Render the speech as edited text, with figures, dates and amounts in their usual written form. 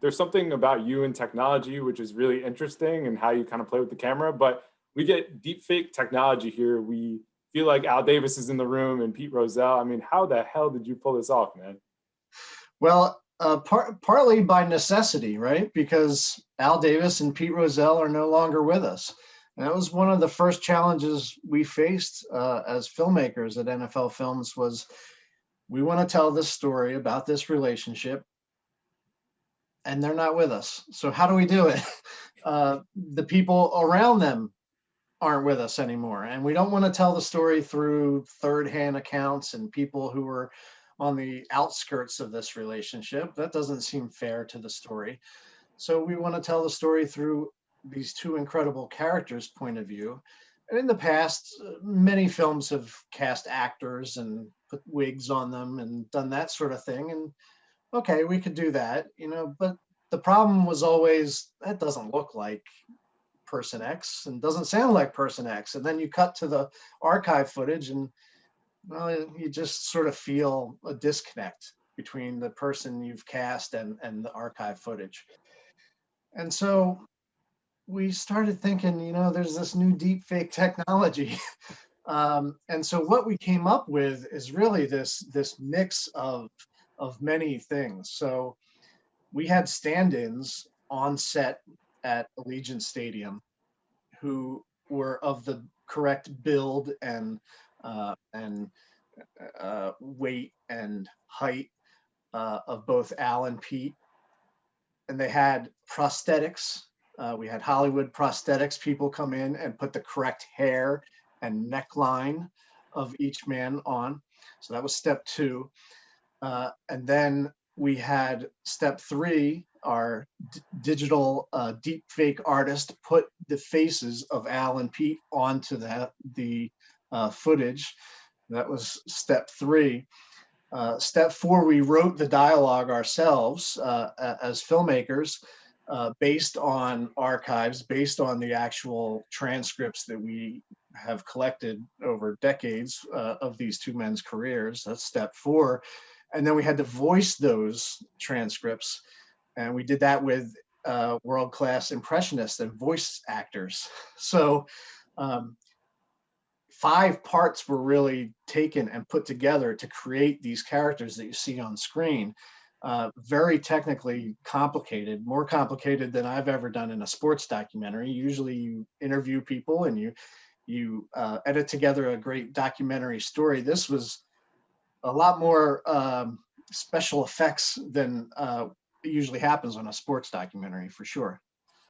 there's something about you and technology which is really interesting and how you kind of play with the camera. But we get deep fake technology here. We feel like Al Davis is in the room and Pete Rozelle. I mean, how the hell did you pull this off, man? Well, partly by necessity, right? Because Al Davis and Pete Rozelle are no longer with us. And that was one of the first challenges we faced as filmmakers at NFL Films was we want to tell this story about this relationship, and they're not with us. So how do we do it? The people around them aren't with us anymore, and we don't want to tell the story through third-hand accounts and people who are on the outskirts of this relationship. That doesn't seem fair to the story. So we want to tell the story through these two incredible characters' point of view. And in the past, many films have cast actors and put wigs on them and done that sort of thing. And okay, we could do that, but the problem was always that doesn't look like person X and doesn't sound like person X. And then you cut to the archive footage and well, you just sort of feel a disconnect between the person you've cast and the archive footage. And so we started thinking, there's this new deep fake technology. And so what we came up with is really this mix of many things. So we had stand-ins on set at Allegiant Stadium who were of the correct build and weight and height of both Al and Pete. And they had prosthetics. We had Hollywood prosthetics people come in and put the correct hair and neckline of each man on. So that was step 2. And then we had step 3, our digital deep fake artist put the faces of Al and Pete onto the footage. That was step 3. Step 4, we wrote the dialogue ourselves as filmmakers based on archives, based on the actual transcripts that we have collected over decades of these two men's careers. That's step 4. And then we had to voice those transcripts. And we did that with world-class impressionists and voice actors. So 5 parts were really taken and put together to create these characters that you see on screen. Very technically complicated, more complicated than I've ever done in a sports documentary. Usually you interview people and you edit together a great documentary story. This was a lot more special effects than usually happens on a sports documentary, for sure.